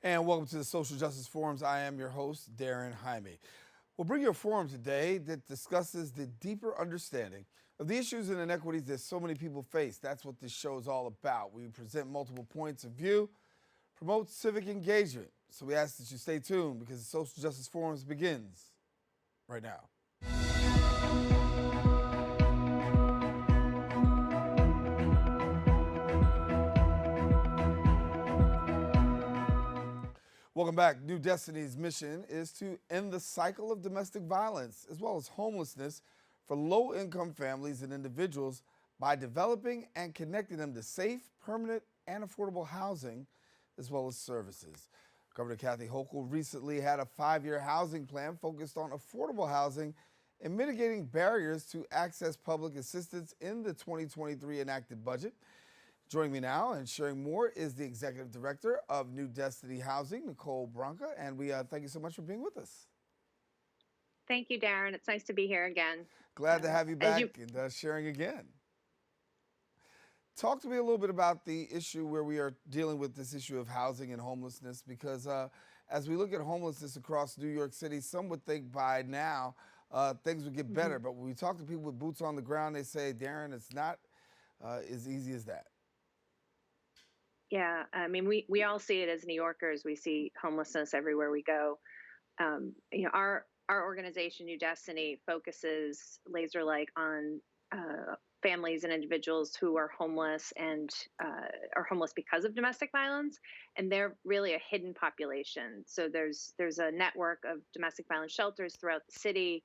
And welcome to the Social Justice Forums. I am your host, Daren Jaime. We'll bring you a forum today that discusses the deeper understanding of the issues and inequities that so many people face. That's what this show is all about. We present multiple points of view, promote civic engagement. So we ask that you stay tuned because the Social Justice Forums begins right now. Welcome back. New Destiny's mission is to end the cycle of domestic violence as well as homelessness for low-income families and individuals by developing and connecting them to safe, permanent, and affordable housing as well as services. Governor Kathy Hochul recently had a 5-year housing plan focused on affordable housing and mitigating barriers to access public assistance in the 2023 enacted budget. Joining me now and sharing more is the Executive Director of New Destiny Housing, Nicole Branca, and we thank you so much for being with us. Thank you, Daren. It's nice to be here again. Glad to have you back and sharing again. Talk to me a little bit about the issue where we are dealing with this issue of housing and homelessness, because as we look at homelessness across New York City, some would think by now things would get better. But when we talk to people with boots on the ground, they say, Daren, it's not as easy as that. Yeah, I mean, we all see it as New Yorkers. We see homelessness everywhere we go. Our organization, New Destiny, focuses laser-like on families and individuals who are homeless and are homeless because of domestic violence, and they're really a hidden population. So there's a network of domestic violence shelters throughout the city,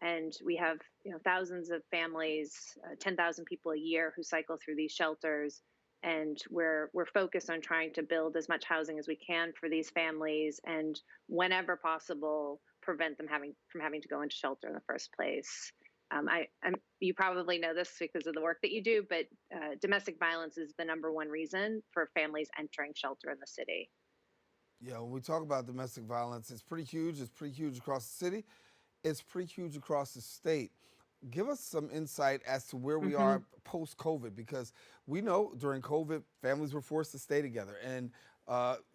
and we have thousands of families, 10,000 people a year who cycle through these shelters. And we're focused on trying to build as much housing as we can for these families, and whenever possible, prevent them from having to go into shelter in the first place. You probably know this because of the work that you do, but domestic violence is the #1 reason for families entering shelter in the city. Yeah, when we talk about domestic violence, it's pretty huge. It's pretty huge across the city. It's pretty huge across the state. Give us some insight as to where we are post-COVID, because we know during COVID, families were forced to stay together. And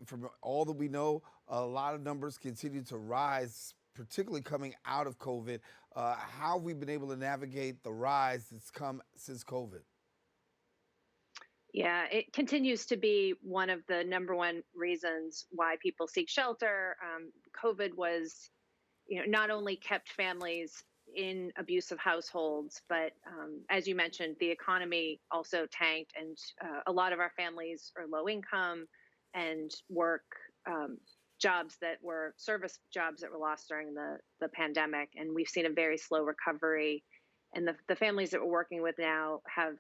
from all that we know, a lot of numbers continue to rise, particularly coming out of COVID. How have we been able to navigate the rise that's come since COVID? Yeah, it continues to be one of the #1 reasons why people seek shelter. COVID was, not only kept families in abusive households, but as you mentioned, the economy also tanked, and a lot of our families are low income and work jobs that were service jobs that were lost during the pandemic, and we've seen a very slow recovery. And the families that we're working with now have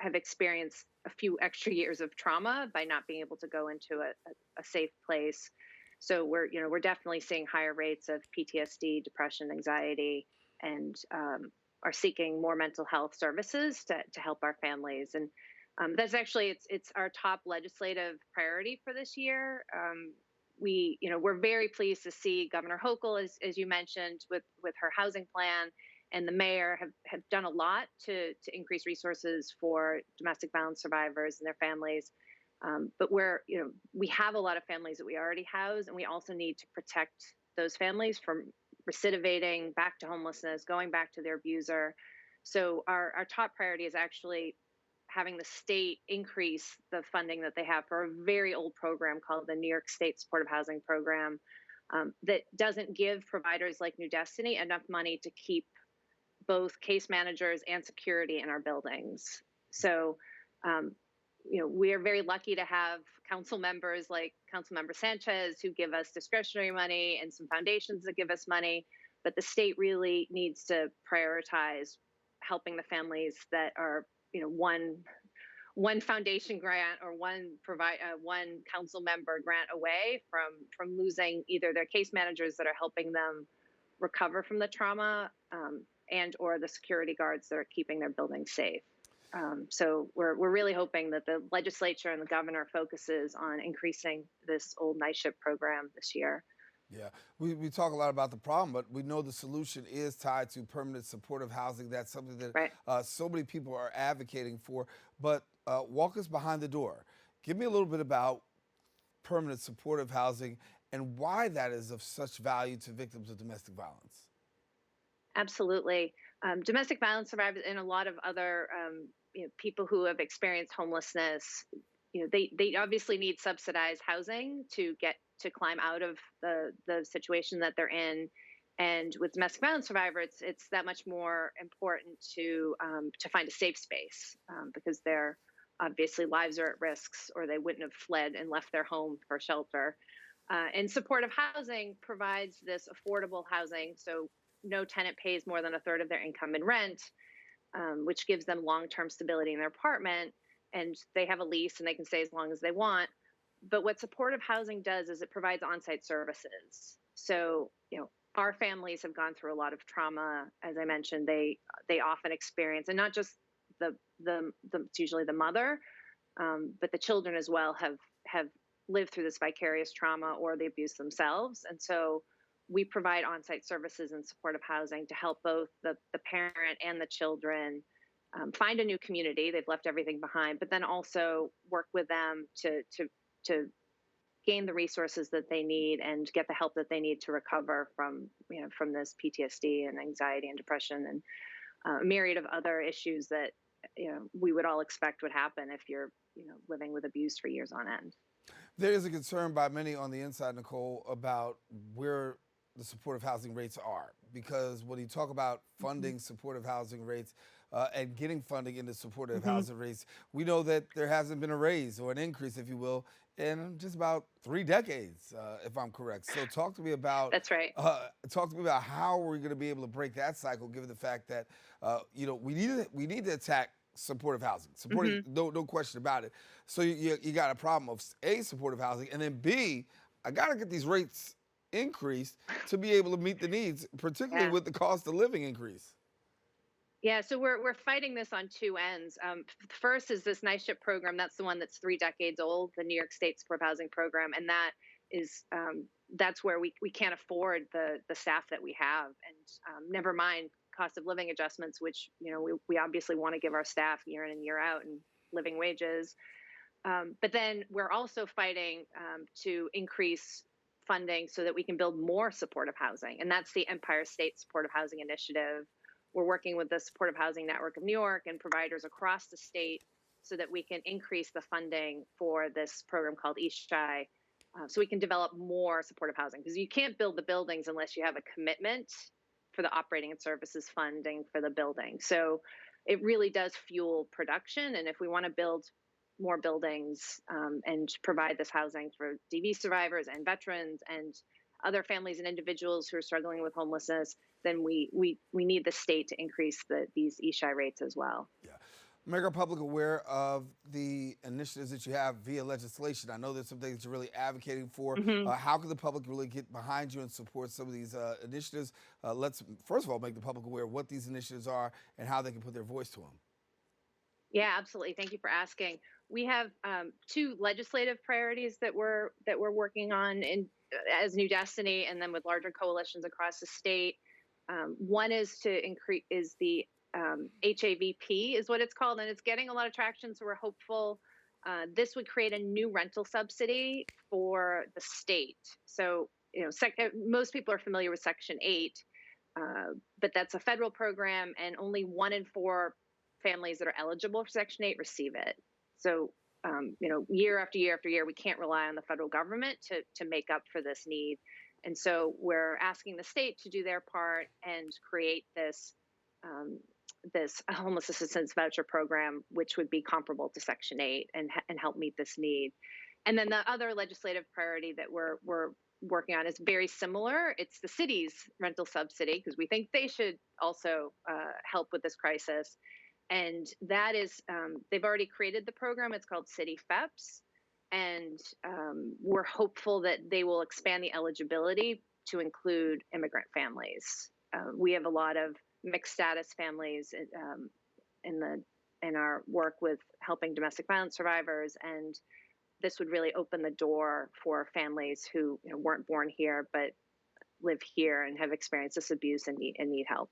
experienced a few extra years of trauma by not being able to go into a safe place. So we're definitely seeing higher rates of PTSD, depression, anxiety, and are seeking more mental health services to help our families. And that's actually it's our top legislative priority for this year. We're very pleased to see Governor Hochul, as you mentioned, with her housing plan, and the mayor have done a lot to increase resources for domestic violence survivors and their families. But we have a lot of families that we already house, and we also need to protect those families from recidivating back to homelessness, going back to their abuser. So our top priority is actually having the state increase the funding that they have for a very old program called the New York State Supportive Housing Program that doesn't give providers like New Destiny enough money to keep both case managers and security in our buildings. So we are very lucky to have council members like Councilmember Sanchez who give us discretionary money, and some foundations that give us money. But the state really needs to prioritize helping the families that are, one foundation grant or one council member grant away from losing either their case managers that are helping them recover from the trauma and or the security guards that are keeping their buildings safe. So we're really hoping that the legislature and the governor focuses on increasing this old night shift program this year. Yeah, we talk a lot about the problem, but we know the solution is tied to permanent supportive housing. That's something that so many people are advocating for. But walk us behind the door. Give me a little bit about permanent supportive housing and why that is of such value to victims of domestic violence. Absolutely. Domestic violence survivors and a lot of other people who have experienced homelessness, they obviously need subsidized housing to get to climb out of the situation that they're in. And with domestic violence survivors, it's that much more important to find a safe space because their obviously lives are at risks, or they wouldn't have fled and left their home for shelter. And supportive housing provides this affordable housing, so no tenant pays more than a third of their income in rent, which gives them long-term stability in their apartment, and they have a lease and they can stay as long as they want. But what supportive housing does is it provides on-site services. So, our families have gone through a lot of trauma. As I mentioned, they often experience, and not just it's usually the mother, but the children as well have lived through this vicarious trauma or the abuse themselves. And so we provide on-site services and supportive housing to help both the parent and the children find a new community. They've left everything behind, but then also work with them to gain the resources that they need and get the help that they need to recover from this PTSD and anxiety and depression and a myriad of other issues that we would all expect would happen if you're living with abuse for years on end. There is a concern by many on the inside, Nicole, about where the supportive housing rates are, because when you talk about funding supportive housing rates and getting funding into supportive housing rates, we know that there hasn't been a raise or an increase, if you will, in just about 3 decades, if I'm correct. So talk to me about That's right. talk to me about how we're going to be able to break that cycle, given the fact that we need to attack supportive housing, no question about it. So you got a problem of A, supportive housing, and then B, I got to get these rates increased to be able to meet the needs, particularly with the cost of living increase. Yeah, so we're fighting this on two ends. First is this night shift program. That's the one that's 3 decades old, the New York State supportive housing program, and that's where we can't afford the staff that we have, and never mind cost of living adjustments, which we obviously want to give our staff year in and year out, and living wages. But then we're also fighting to increase funding so that we can build more supportive housing, and that's the Empire State Supportive Housing Initiative. We're working with the Supportive Housing Network of New York and providers across the state so that we can increase the funding for this program called ESHI, so we can develop more supportive housing, because you can't build the buildings unless you have a commitment for the operating and services funding for the building. So it really does fuel production. And if we want to build more buildings and provide this housing for DV survivors and veterans and other families and individuals who are struggling with homelessness, then we need the state to increase these ESHI rates as well. Yeah. Make our public aware of the initiatives that you have via legislation. I know there's some things you're really advocating for. How can the public really get behind you and support some of these initiatives? Let's first of all make the public aware of what these initiatives are and how they can put their voice to them. Yeah, absolutely. Thank you for asking. We have 2 legislative priorities that we're working on as New Destiny, and then with larger coalitions across the state. One is to increase the HAVP is what it's called, and it's getting a lot of traction. So we're hopeful this would create a new rental subsidy for the state. So most people are familiar with Section 8, but that's a federal program, and only 1 in 4 families that are eligible for Section 8 receive it. So year after year after year, we can't rely on the federal government to make up for this need. And so we're asking the state to do their part and create this homeless assistance voucher program, which would be comparable to Section 8 and help meet this need. And then the other legislative priority that we're working on is very similar. It's the city's rental subsidy, because we think they should also help with this crisis. And that is, they've already created the program. It's called City FEPS. And we're hopeful that they will expand the eligibility to include immigrant families. We have a lot of mixed status families in our work with helping domestic violence survivors, and this would really open the door for families who weren't born here but live here and have experienced this abuse and need help.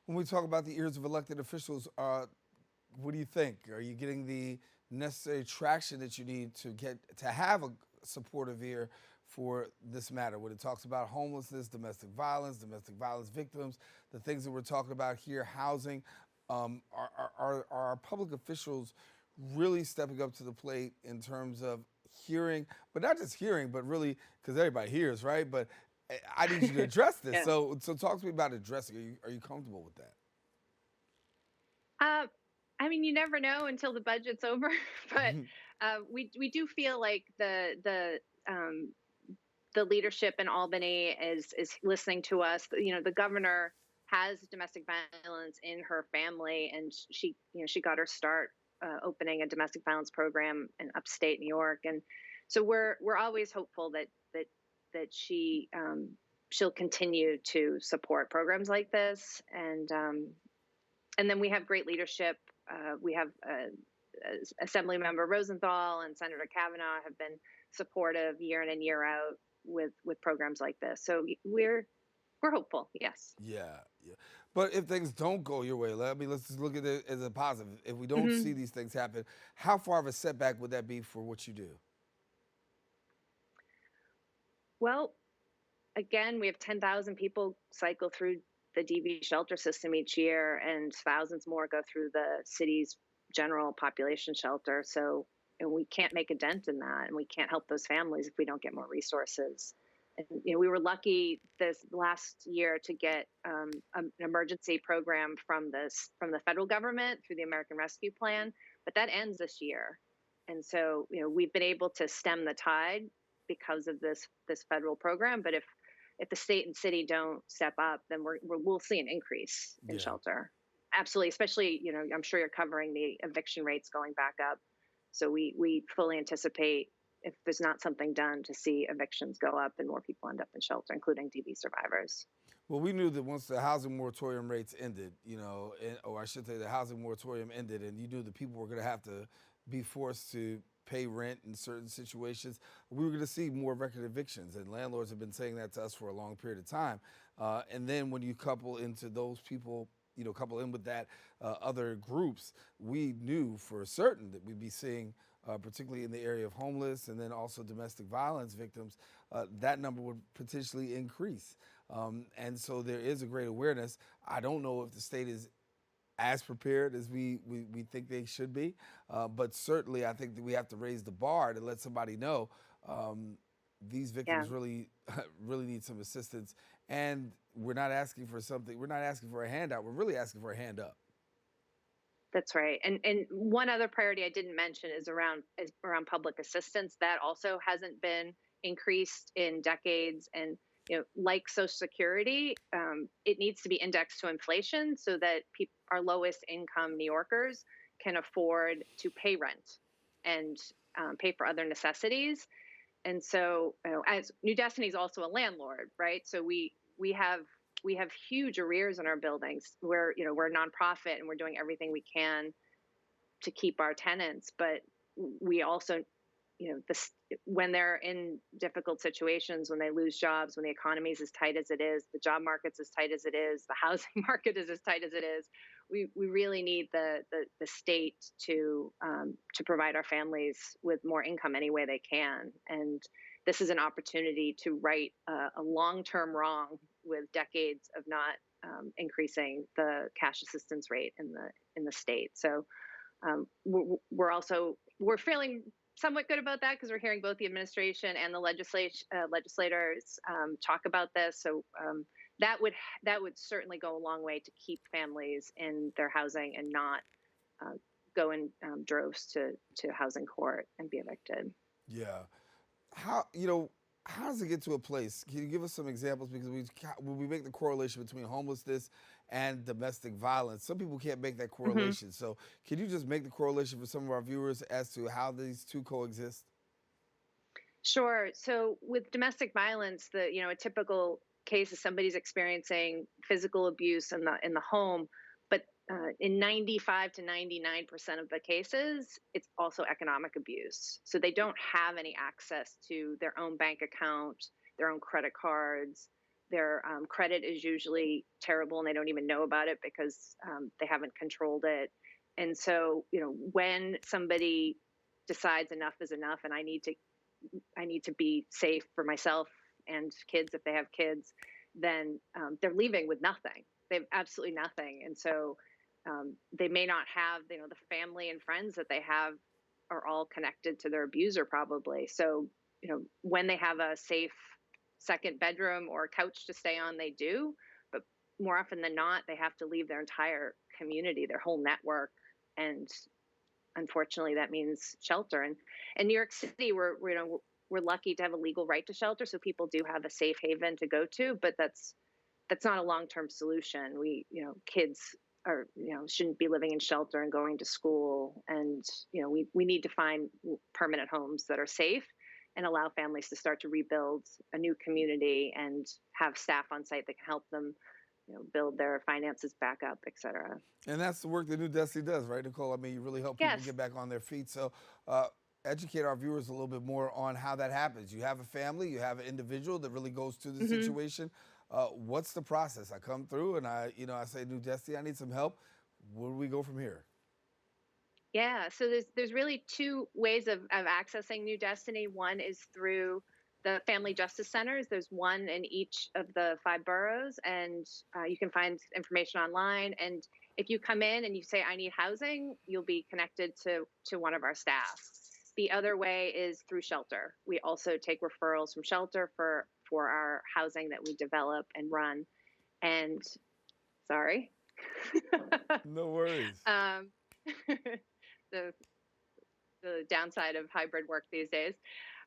When we talk about the ears of elected officials, what do you think? Are you getting the necessary traction that you need to have supportive ear for this matter when it talks about homelessness, domestic violence victims, the things that we're talking about here, housing. Are our public officials really stepping up to the plate in terms of hearing, but not just hearing, but really, because everybody hears, right? But I need you to address this. Yeah. So talk to me about addressing. Are you comfortable with that? I mean, you never know until the budget's over, but we do feel like the leadership in Albany is listening to us. You know, the governor has domestic violence in her family, and she got her start opening a domestic violence program in upstate New York, and so we're always hopeful that she'll continue to support programs like this, and then we have great leadership. We have Assemblymember Rosenthal and Senator Kavanaugh have been supportive year in and year out with programs like this. So we're hopeful. Yes. Yeah, yeah. But if things don't go your way, let's just look at it as a positive. If we don't see these things happen, how far of a setback would that be for what you do? Well, again, we have 10,000 people cycle through the DV shelter system each year, and thousands more go through the city's general population shelter. So, and we can't make a dent in that, and we can't help those families if we don't get more resources. And we were lucky this last year to get an emergency program from the federal government through the American Rescue Plan, but that ends this year. And so, we've been able to stem the tide because of this federal program. But if the state and city don't step up, then we'll see an increase in shelter. Absolutely, especially I'm sure you're covering the eviction rates going back up. So we fully anticipate, if there's not something done, to see evictions go up and more people end up in shelter, including DV survivors. Well, we knew that once the housing moratorium rates ended, or I should say the housing moratorium ended, and you knew that people were going to have to be forced to pay rent in certain situations, we were going to see more record evictions, and landlords have been saying that to us for a long period of time. And then when you couple into those people, couple in with that other groups, we knew for certain that we'd be seeing, particularly in the area of homeless and then also domestic violence victims, that number would potentially increase. And so there is a great awareness. I don't know if the state is as prepared as we think they should be. But certainly I think that we have to raise the bar to let somebody know these victims really need some assistance. And we're not asking for something. We're not asking for a handout. We're really asking for a hand up. That's right. And one other priority I didn't mention is around public assistance. That also hasn't been increased in decades. And like Social Security, it needs to be indexed to inflation so that our lowest income New Yorkers can afford to pay rent and pay for other necessities. And so, as New Destiny is also a landlord, right? So we have huge arrears in our buildings. We're a nonprofit and we're doing everything we can to keep our tenants, but we also, when they're in difficult situations, when they lose jobs, when the economy is as tight as it is, the job market's as tight as it is, the housing market is as tight as it is, we really need the state to provide our families with more income any way they can. And this is an opportunity to right a long-term wrong with decades of not increasing the cash assistance rate in the state. So we're feeling somewhat good about that because we're hearing both the administration and the legislators talk about this. So that would certainly go a long way to keep families in their housing and not go in droves to housing court and be evicted. Yeah. How does it get to a place? Can you give us some examples? Because when we make the correlation between homelessness and domestic violence, some people can't make that correlation. So can you just make the correlation for some of our viewers as to how these two coexist? Sure. So with domestic violence, a typical case is somebody's experiencing physical abuse in the home, but in 95 to 99% of the cases, it's also economic abuse. So they don't have any access to their own bank account, their own credit cards. Their credit is usually terrible and they don't even know about it because they haven't controlled it. And so, when somebody decides enough is enough and I need to I need to be safe for myself and kids if they have kids, then they're leaving with nothing. They have absolutely nothing. And so they may not have, the family and friends that they have are all connected to their abuser probably. So, when they have a safe second bedroom or couch to stay on, they do. But more often than not, they have to leave their entire community, their whole network. And unfortunately, that means shelter. And in New York City, we're lucky to have a legal right to shelter, so people do have a safe haven to go to. But that's not a long-term solution. Kids are, shouldn't be living in shelter and going to school. And, we need to find permanent homes that are safe and allow families to start to rebuild a new community and have staff on site that can help them, build their finances back up, et cetera. And that's the work that New Destiny does, right, Nicole? I mean, you really help people Yes. get back on their feet. So educate our viewers a little bit more on how that happens. You have a family, you have an individual that really goes through the situation. What's the process? I come through and I say, New Destiny, I need some help. Where do we go from here? Yeah, so there's really two ways of accessing New Destiny. One is through the family justice centers. There's one in each of the 5 boroughs, and you can find information online. And if you come in and you say, I need housing, you'll be connected to one of our staff. The other way is through shelter. We also take referrals from shelter for our housing that we develop and run. And sorry. No worries. The downside of hybrid work these days.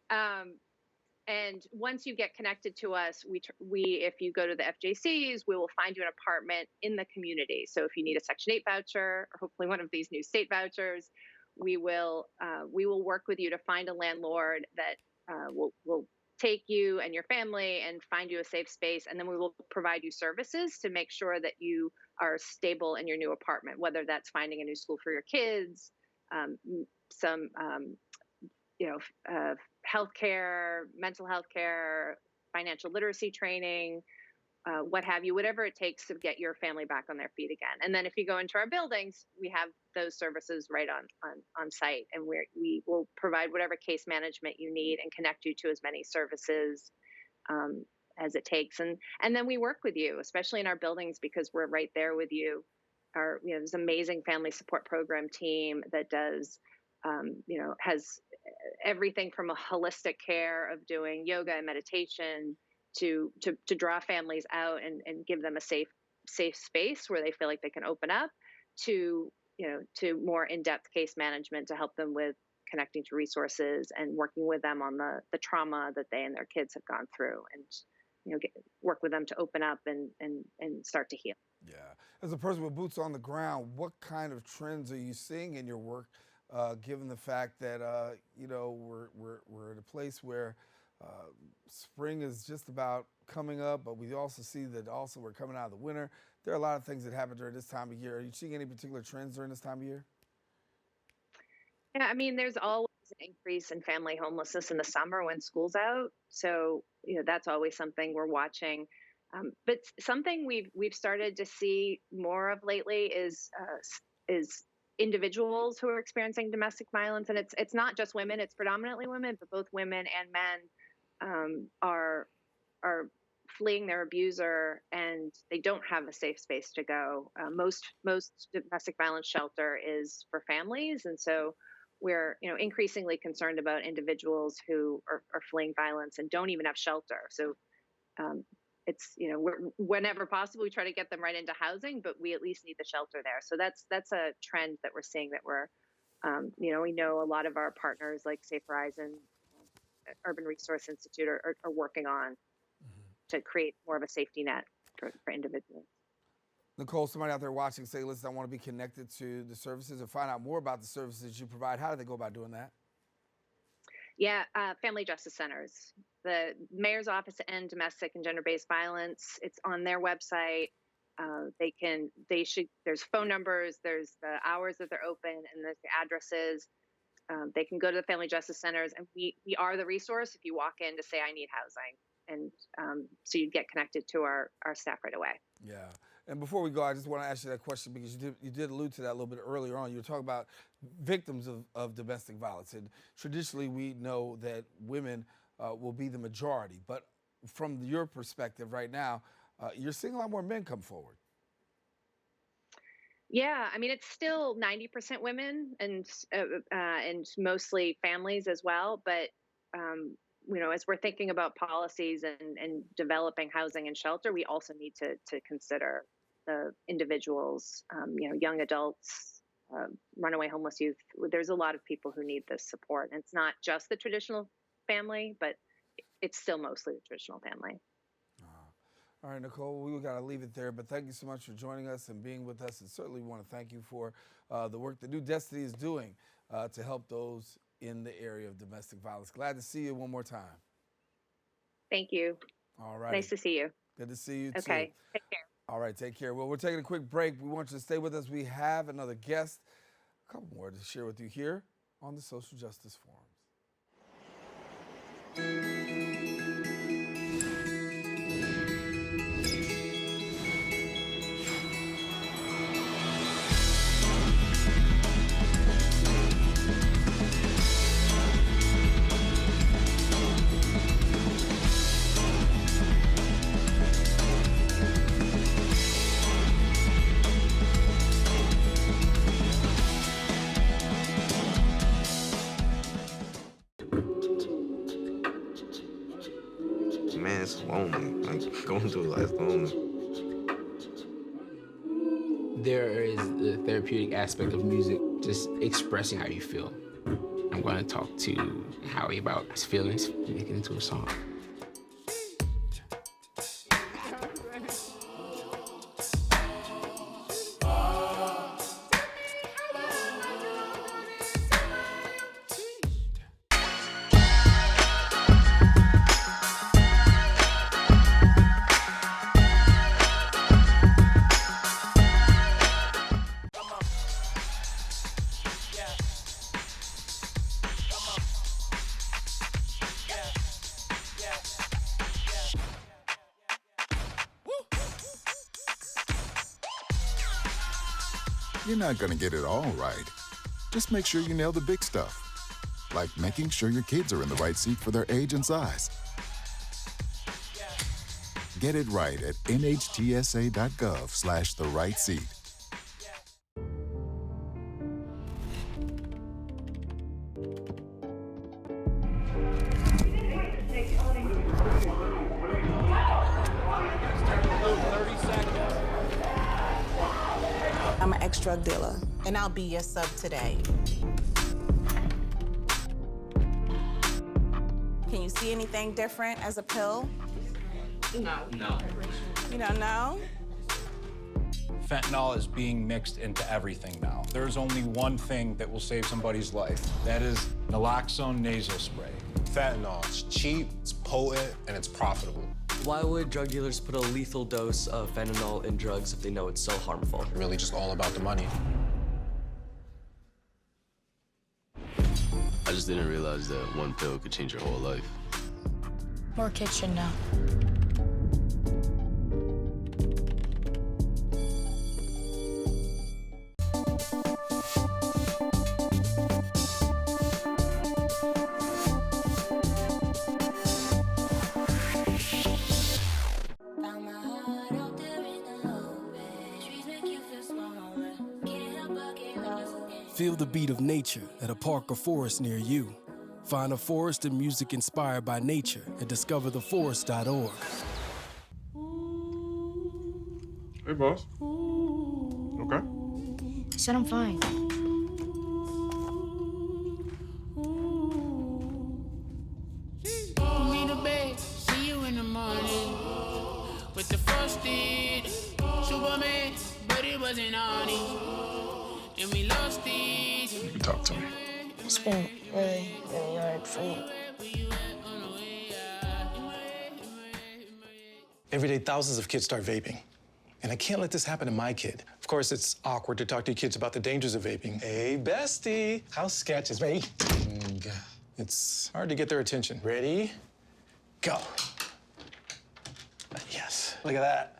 And once you get connected to us, if you go to the FJCs, we will find you an apartment in the community. So if you need a Section 8 voucher, or hopefully one of these new state vouchers, we will work with you to find a landlord that will take you and your family and find you a safe space. And then we will provide you services to make sure that you are stable in your new apartment, whether that's finding a new school for your kids, some healthcare, mental health care, financial literacy training, what have you, whatever it takes to get your family back on their feet again. And then if you go into our buildings, we have those services right on site, and we will provide whatever case management you need and connect you to as many services as it takes. And then we work with you, especially in our buildings, because we're right there with you. There's an amazing family support program team that does, has everything from a holistic care of doing yoga and meditation to draw families out and give them a safe space where they feel like they can open up, to more in-depth case management to help them with connecting to resources and working with them on the trauma that they and their kids have gone through, and work with them to open up and start to heal. Yeah. As a person with boots on the ground, what kind of trends are you seeing in your work, given the fact that we're at a place where spring is just about coming up, but we also see that also we're coming out of the winter. There are a lot of things that happen during this time of year. Are you seeing any particular trends during this time of year? Yeah, I mean, there's always an increase in family homelessness in the summer when school's out. So, that's always something we're watching. But something we've started to see more of lately is individuals who are experiencing domestic violence, and it's not just women; it's predominantly women, but both women and men are fleeing their abuser, and they don't have a safe space to go. Most domestic violence shelter is for families, and so we're increasingly concerned about individuals who are fleeing violence and don't even have shelter. So it's whenever possible, we try to get them right into housing, but we at least need the shelter there. So that's a trend that we're seeing, that we're we know a lot of our partners like Safe Horizon, Urban Resource Institute are working on to create more of a safety net for individuals. Nicole, somebody out there watching say, listen, I want to be connected to the services and find out more about the services you provide. How do they go about doing that? Yeah, family justice centers. The mayor's office to end domestic and gender-based violence. It's on their website. There's phone numbers, there's the hours that they're open, and there's the addresses. They can go to the family justice centers, and we are the resource if you walk in to say, I need housing. And so you get connected to our staff right away. Yeah. And before we go, I just want to ask you that question because you did allude to that a little bit earlier on. You were talking about victims of domestic violence. And traditionally, we know that women will be the majority. But from your perspective right now, you're seeing a lot more men come forward. Yeah, I mean, it's still 90% women and mostly families as well. But as we're thinking about policies and developing housing and shelter, we also need to consider the individuals, young adults, runaway homeless youth. There's a lot of people who need this support. And it's not just the traditional family, but it's still mostly the traditional family. All right, Nicole, we got to leave it there, but thank you so much for joining us and being with us. And certainly want to thank you for the work that New Destiny is doing to help those in the area of domestic violence. Glad to see you one more time. Thank you. All right. Nice to see you. Good to see you, too. Okay, take care. All right, take care. Well, we're taking a quick break. We want you to stay with us. We have another guest, a couple more to share with you here on the Social Justice Forums. Man, it's lonely. Like, going through life lonely. There is the therapeutic aspect of music, just expressing how you feel. I'm going to talk to Howie about his feelings, make it into a song. You're not gonna get it all right. Just make sure you nail the big stuff, like making sure your kids are in the right seat for their age and size. Get it right at nhtsa.gov/the-right-seat. I'm an ex-drug dealer, and I'll be your sub today. Can you see anything different as a pill? No. You don't know? Fentanyl is being mixed into everything now. There's only one thing that will save somebody's life. That is naloxone nasal spray. Fentanyl, it's cheap, it's potent, and it's profitable. Why would drug dealers put a lethal dose of fentanyl in drugs if they know it's so harmful? Really just all about the money. I just didn't realize that one pill could change your whole life. More kitchen now. Feel the beat of nature at a park or forest near you. Find a forest and music inspired by nature at discovertheforest.org. Hey, boss. Okay? I said I'm fine. Put me to bed, see you in the morning. With the frosted Superman, but it wasn't on it. And we lost it. You can talk to me. It's been really, really hard for me. Every day, thousands of kids start vaping. And I can't let this happen to my kid. Of course, it's awkward to talk to your kids about the dangers of vaping. Hey, bestie, how sketch is me? It's hard to get their attention. Ready? Go. Yes, look at that.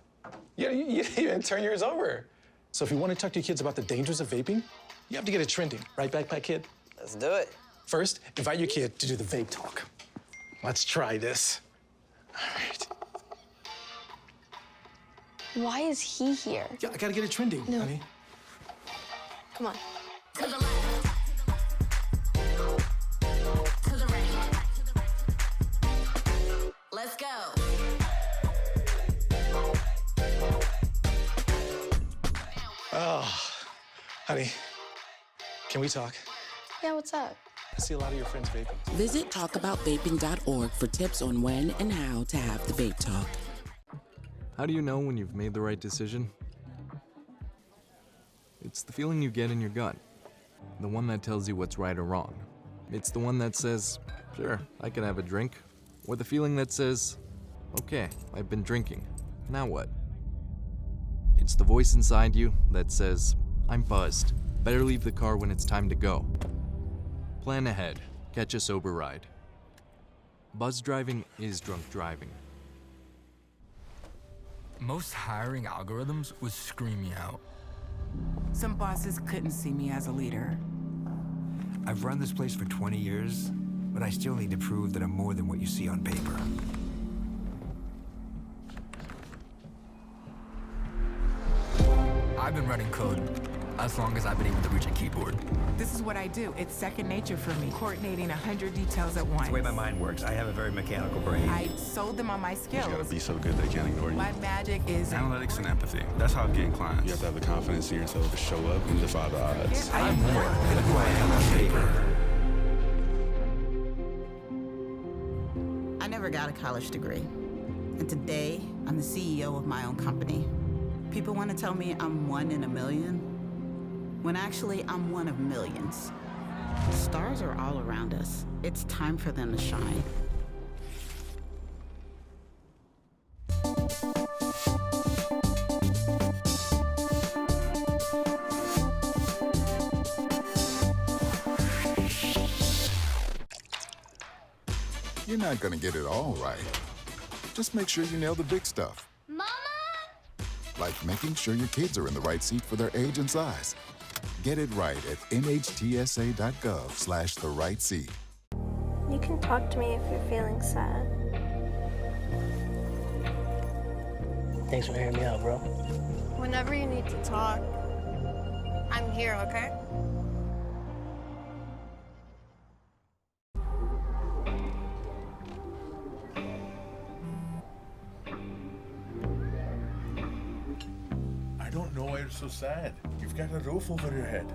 You didn't turn yours over. So if you want to talk to your kids about the dangers of vaping, you have to get it trending. Right, backpack kid? Let's do it. First, invite your kid to do the vape talk. Let's try this. All right. Why is he here? Yeah, I gotta get it trending, honey. Come on. To the left. To the right. Let's go. Oh, honey, can we talk? Yeah, what's up? I see a lot of your friends vaping. Visit talkaboutvaping.org for tips on when and how to have the vape talk. How do you know when you've made the right decision? It's the feeling you get in your gut. The one that tells you what's right or wrong. It's the one that says, sure, I can have a drink. Or the feeling that says, okay, I've been drinking. Now what? It's the voice inside you that says, I'm buzzed. Better leave the car when it's time to go. Plan ahead. Catch a sober ride. Buzz driving is drunk driving. Most hiring algorithms would scream me out. Some bosses couldn't see me as a leader. I've run this place for 20 years, but I still need to prove that I'm more than what you see on paper. I've been running code as long as I've been able to reach a keyboard. This is what I do. It's second nature for me, coordinating 100 details at once. It's the way my mind works. I have a very mechanical brain. I sold them on my skills. You gotta be so good they can't ignore you. My magic is Analytics and empathy. That's how I'm getting clients. You have to have the confidence in yourself to show up and defy the odds. I'm more than who I am on paper. I never got a college degree. And today, I'm the CEO of my own company. People want to tell me I'm one in a million, when actually I'm one of millions. Stars are all around us. It's time for them to shine. You're not gonna get it all right. Just make sure you nail the big stuff. Mama! Like making sure your kids are in the right seat for their age and size. Get it right at nhtsa.gov/the right seat. You can talk to me if you're feeling sad. Thanks for hearing me out, bro. Whenever you need to talk, I'm here, okay? I don't know why you're so sad. You've got a roof over your head.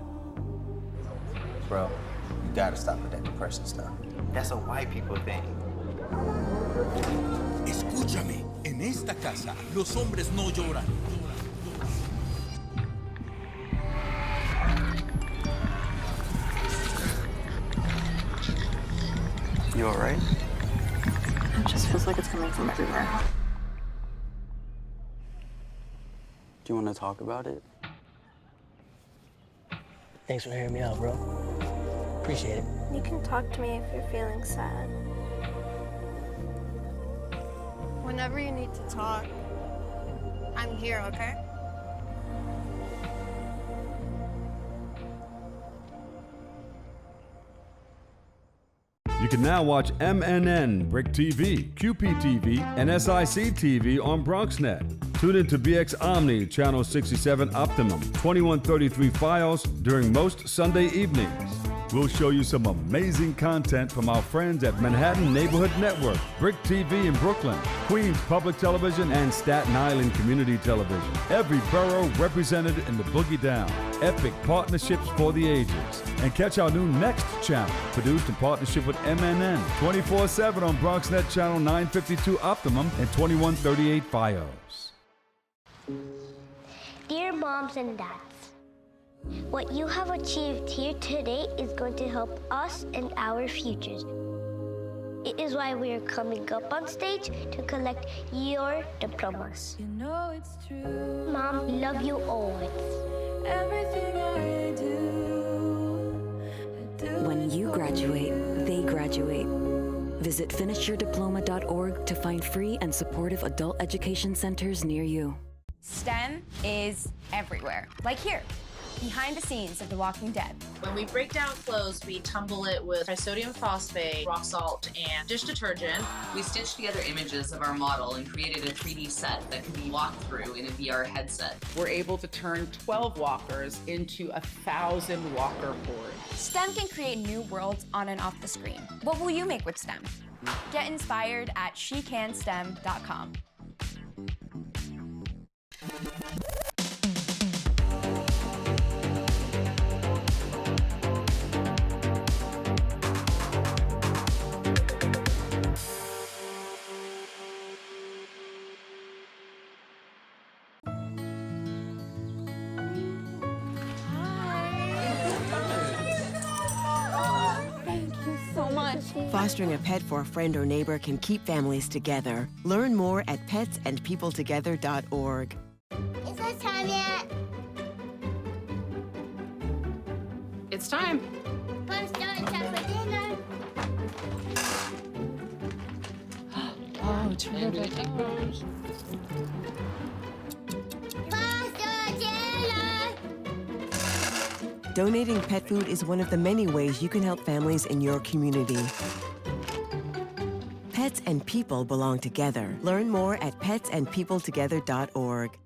Bro, you gotta stop with that depression stuff. That's a white people thing. Escúchame, en esta casa los hombres no lloran. You all right? It just feels like it's coming from everywhere. Do you want to talk about it? Thanks for hearing me out, bro. Appreciate it. You can talk to me if you're feeling sad. Whenever you need to talk, I'm here, okay? You can now watch MNN, Brick TV, QPTV, and SIC TV on BronxNet. Tune in to BX Omni, Channel 67 Optimum, 2133 Fios during most Sunday evenings. We'll show you some amazing content from our friends at Manhattan Neighborhood Network, Brick TV in Brooklyn, Queens Public Television, and Staten Island Community Television. Every borough represented in the Boogie Down. Epic partnerships for the ages. And catch our new Next channel, produced in partnership with MNN, 24/7 on BronxNet Channel 952 Optimum and 2138 Fios. Dear moms and dads, what you have achieved here today is going to help us and our futures. It is why we are coming up on stage to collect your diplomas. You know it's true. Mom, we love you always. Everything I do. When you graduate, they graduate. Visit finishyourdiploma.org to find free and supportive adult education centers near you. STEM is everywhere. Like here, behind the scenes of The Walking Dead. When we break down clothes, we tumble it with trisodium phosphate, rock salt, and dish detergent. We stitched together images of our model and created a 3D set that can be walked through in a VR headset. We're able to turn 12 walkers into 1,000 walker hordes. STEM can create new worlds on and off the screen. What will you make with STEM? Get inspired at shecanstem.com. Fostering a pet for a friend or neighbor can keep families together. Learn more at petsandpeopletogether.org. Is it time yet? It's time. Mom's starting time for dinner. Oh, it's really Donating pet food is one of the many ways you can help families in your community. Pets and people belong together. Learn more at petsandpeopletogether.org.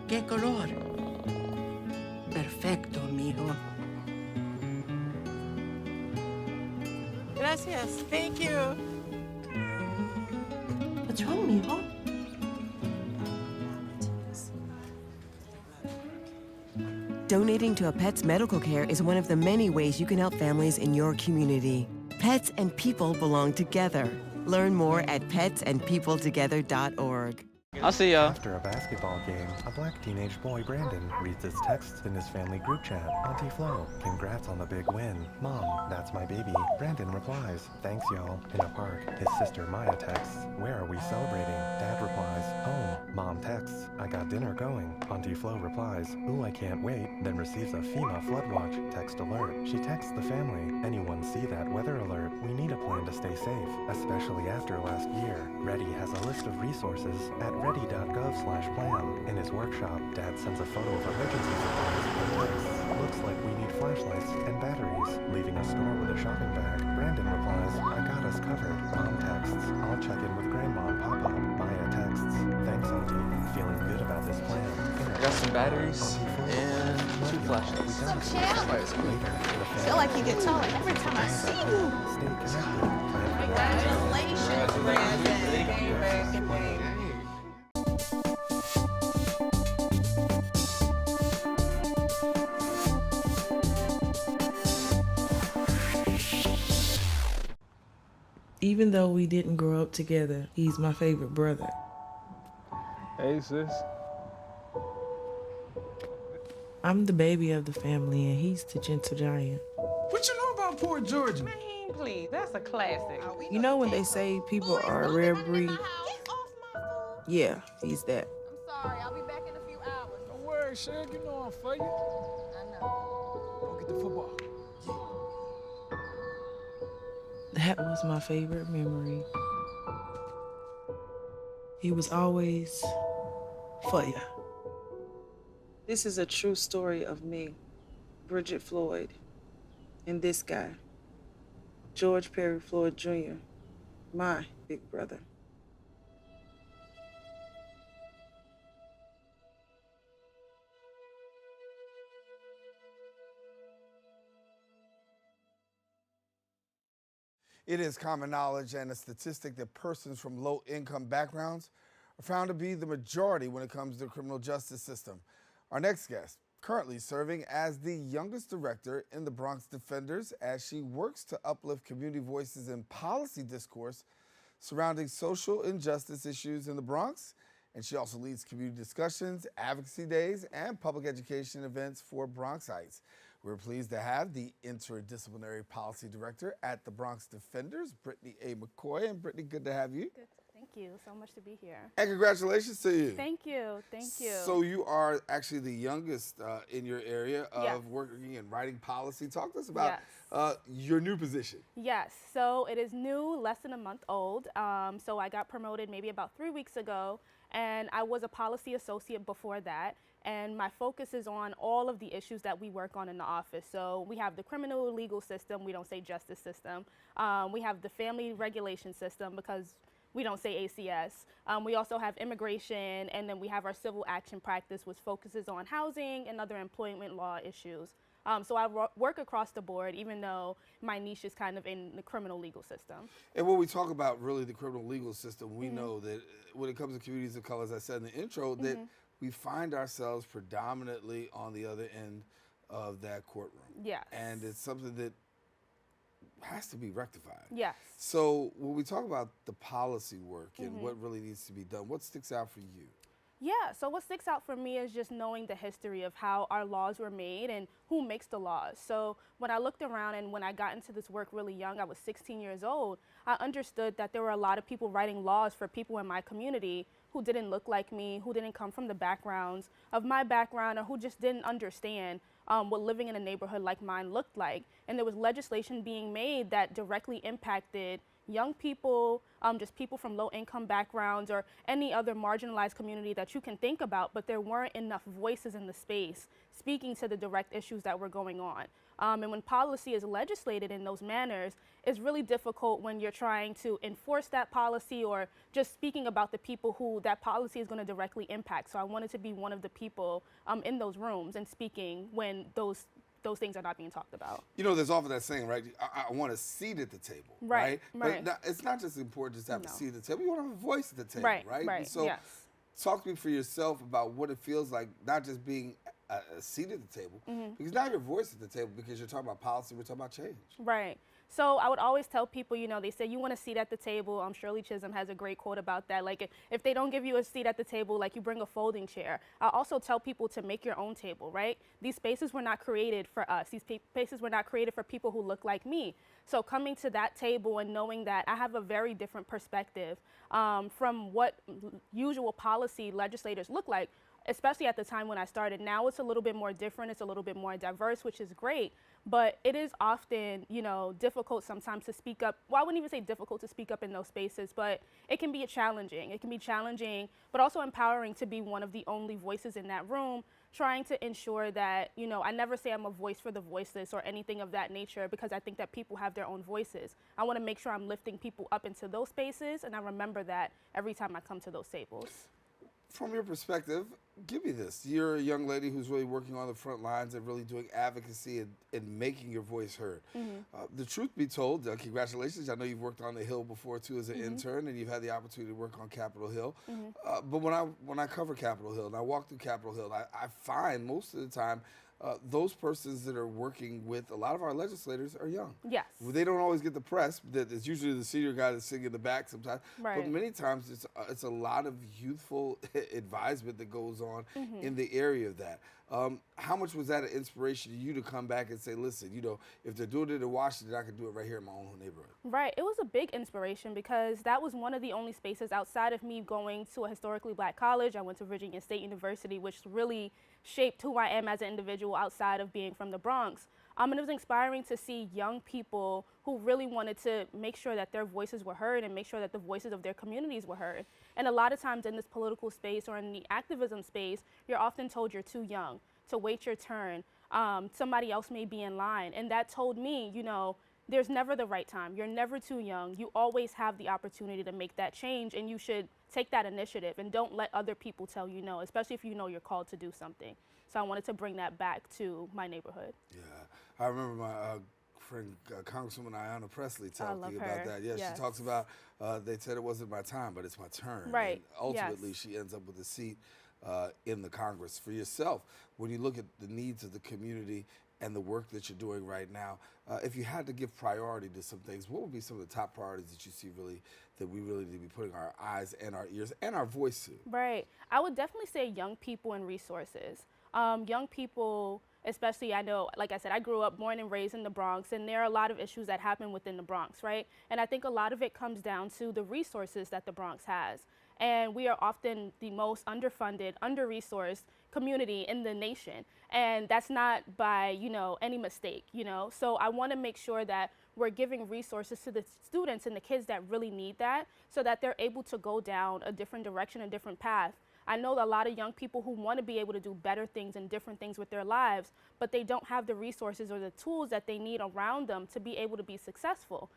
¿Qué color? Perfecto, mijo. Gracias. Thank you. What's wrong, mijo? Donating to a pet's medical care is one of the many ways you can help families in your community. Pets and people belong together. Learn more at petsandpeopletogether.org. I'll see y'all. After a basketball game, a black teenage boy, Brandon, reads his texts in his family group chat. Auntie Flo, congrats on the big win. Mom, that's my baby. Brandon replies, thanks y'all. In a park, his sister Maya texts, where are we celebrating? Dad replies, home. Mom texts, I got dinner going. Auntie Flo replies, ooh, I can't wait, then receives a FEMA flood watch text alert. She texts the family, anyone see that weather alert? We need a plan to stay safe, especially after last year. Ready has a list of resources at ready.gov/plan. In his workshop, Dad sends a photo of emergency supplies and texts, looks like we need flashlights and batteries. Leaving a store with a shopping bag, Brandon replies, I got us covered. Mom texts, I'll check in with Grandma and Papa. Maya texts, thanks Auntie, feeling good about this plan. I got some batteries and 2 flashlights. What's up, champ? Feel like you get taller every time I see you. Stay connected. Congratulations, Brandon. Even though we didn't grow up together, he's my favorite brother. Hey, sis. I'm the baby of the family, and he's the gentle giant. What you know about poor Georgia? Man, please, that's a classic. You know when they say people are a rare breed? Yeah, he's that. I'm sorry, I'll be back in a few hours. Don't worry, Shug, you know I'm for you. I know. Go get the football. That was my favorite memory. He was always for ya. This is a true story of me, Bridget Floyd, and this guy, George Perry Floyd Jr., my big brother. It is common knowledge and a statistic that persons from low-income backgrounds are found to be the majority when it comes to the criminal justice system. Our next guest, currently serving as the youngest director in the Bronx Defenders, as she works to uplift community voices and policy discourse surrounding social injustice issues in the Bronx. And she also leads community discussions, advocacy days, and public education events for Bronxites. We're pleased to have the Interdisciplinary Policy Director at the Bronx Defenders, Brittany A. McCoy. And Brittany, good to have you. Good, thank you so much to be here. And congratulations to you. Thank you. Thank you. So you are actually the youngest in your area of Yes. working and writing policy. Talk to us about your new position. Yes, so it is new, less than a month old. So I got promoted maybe about 3 weeks ago, and I was a policy associate before that. And my focus is on all of the issues that we work on in the office. So we have the criminal legal system, we don't say justice system. We have the family regulation system because we don't say ACS. We also have immigration, and then we have our civil action practice, which focuses on housing and other employment law issues. So I work across the board, even though my niche is kind of in the criminal legal system. And when we talk about really the criminal legal system, we know that when it comes to communities of color, as I said in the intro, that we find ourselves predominantly on the other end of that courtroom. Yes. And it's something that has to be rectified. Yes. So when we talk about the policy work and what really needs to be done, what sticks out for you? Yeah, so what sticks out for me is just knowing the history of how our laws were made and who makes the laws. So when I looked around and when I got into this work really young, I was 16 years old, I understood that there were a lot of people writing laws for people in my community who didn't look like me, who didn't come from the backgrounds of my background, or who just didn't understand what living in a neighborhood like mine looked like. And there was legislation being made that directly impacted young people, just people from low-income backgrounds or any other marginalized community that you can think about, but there weren't enough voices in the space speaking to the direct issues that were going on. And when policy is legislated in those manners, it's really difficult when you're trying to enforce that policy or just speaking about the people who that policy is going to directly impact. So I wanted to be one of the people in those rooms and speaking when those things are not being talked about. You know, there's often that saying, right? I want a seat at the table, right? Right. But it's not just important just to have a seat at the table. You want to have a voice at the table, right? Right. So yes. talk to me for yourself about what it feels like, not just being a seat at the table, because now you're a voice at the table because you're talking about policy, we're talking about change. Right. So I would always tell people, you know, they say you want a seat at the table. Shirley Chisholm has a great quote about that. Like, if they don't give you a seat at the table, like, you bring a folding chair. I also tell people to make your own table, right? These spaces were not created for us. These spaces were not created for people who look like me. So coming to that table and knowing that I have a very different perspective from what usual policy legislators look like, especially at the time when I started. Now it's a little bit more different. It's a little bit more diverse, which is great. But it is often, you know, difficult sometimes to speak up. Well, I wouldn't even say difficult to speak up in those spaces, but it can be challenging. It can be challenging, but also empowering to be one of the only voices in that room, trying to ensure that, you know, I never say I'm a voice for the voiceless or anything of that nature, because I think that people have their own voices. I want to make sure I'm lifting people up into those spaces, and I remember that every time I come to those tables. From your perspective, give me this. You're a young lady who's really working on the front lines and really doing advocacy and making your voice heard. The truth be told, congratulations. I know you've worked on the Hill before, too, as an intern, and you've had the opportunity to work on Capitol Hill. But when I cover Capitol Hill and I walk through Capitol Hill, I find most of the time those persons that are working with a lot of our legislators are young. Yes. They don't always get the press. It's usually the senior guy that's sitting in the back sometimes. Right. But many times it's a lot of youthful advisement that goes on in the area of that. How much was that an inspiration to you to come back and say, listen, you know, if they're doing it in Washington, I can do it right here in my own neighborhood? Right. It was a big inspiration because that was one of the only spaces outside of me going to a historically black college. I went to Virginia State University, which really shaped who I am as an individual outside of being from the Bronx. And it was inspiring to see young people who really wanted to make sure that their voices were heard and make sure that the voices of their communities were heard. And a lot of times in this political space or in the activism space, you're often told you're too young to wait your turn. Somebody else may be in line. And that told me, you know, there's never the right time. You're never too young. You always have the opportunity to make that change, and you should take that initiative and don't let other people tell you no, especially if you know you're called to do something. So I wanted to bring that back to my neighborhood. Yeah, I remember my friend Congresswoman Ayanna Presley talking about that. Yeah, yes. She talks about they said it wasn't my time, but it's my turn. Right. And ultimately, she ends up with a seat in the Congress. For yourself, when you look at the needs of the community and the work that you're doing right now, if you had to give priority to some things, what would be some of the top priorities that you see really that we really need to be putting our eyes and our ears and our voice to? Right. I would definitely say young people and resources. Young people, especially I know, like I said, I grew up born and raised in the Bronx, and there are a lot of issues that happen within the Bronx, right? And I think a lot of it comes down to the resources that the Bronx has. And we are often the most underfunded, under-resourced community in the nation. And that's not by, you know, any mistake, you know? So I want to make sure that we're giving resources to the students and the kids that really need that, so that they're able to go down a different direction, a different path. I know a lot of young people who want to be able to do better things and different things with their lives, but they don't have the resources or the tools that they need around them to be able to be successful.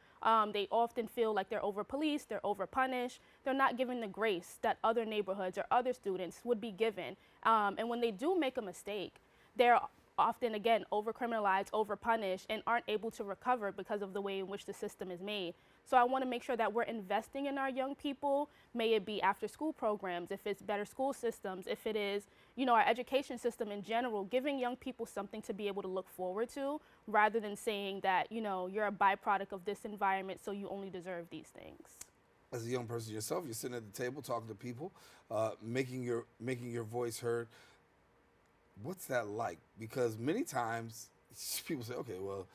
They often feel like they're over-policed, they're over-punished, they're not given the grace that other neighborhoods or other students would be given. And when they do make a mistake, they're often, again, over-criminalized, over-punished, and aren't able to recover because of the way in which the system is made. So I want to make sure that we're investing in our young people, may it be after-school programs, if it's better school systems, if it is, you know, our education system in general, giving young people something to be able to look forward to, rather than saying that, you know, you're a byproduct of this environment, so you only deserve these things. As a young person yourself, you're sitting at the table talking to people, making your voice heard. What's that like? Because many times people say, okay, well,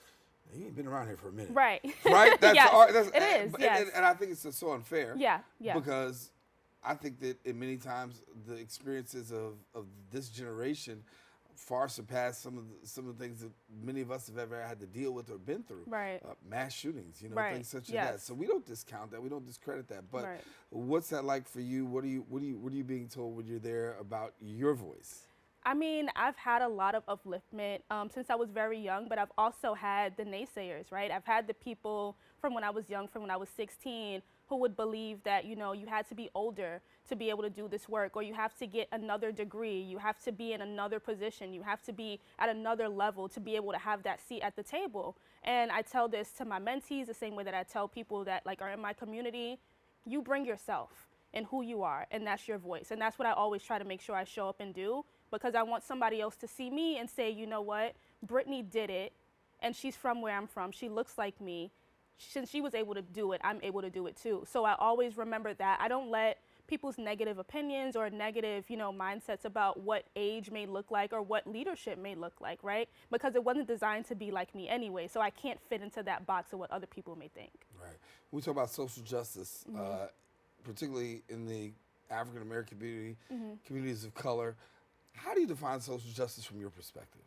you ain't been around here for a minute. Right. Right? That's yes, it is, yes. And I think it's just so unfair. Yeah. Because I think that many times the experiences of this generation far surpass some of the things that many of us have ever had to deal with or been through. Right. Mass shootings, you know, right. things such as that. So we don't discount that. We don't discredit that. But right. what's that like for you? What are you being told when you're there about your voice? I mean, I've had a lot of upliftment since I was very young, but I've also had the naysayers, right? I've had the people from when I was young, from when I was 16, who would believe that, you know, you had to be older to be able to do this work, or you have to get another degree, you have to be in another position, you have to be at another level to be able to have that seat at the table. And I tell this to my mentees the same way that I tell people that like are in my community, you bring yourself and who you are, and that's your voice. And that's what I always try to make sure I show up and do, because I want somebody else to see me and say, you know what, Brittany did it, and she's from where I'm from, she looks like me. Since she was able to do it, I'm able to do it too. So I always remember that. I don't let people's negative opinions or negative, you know, mindsets about what age may look like or what leadership may look like, right? Because it wasn't designed to be like me anyway, so I can't fit into that box of what other people may think. Right. When we talk about social justice, particularly in the African American community, communities of color, how do you define social justice from your perspective?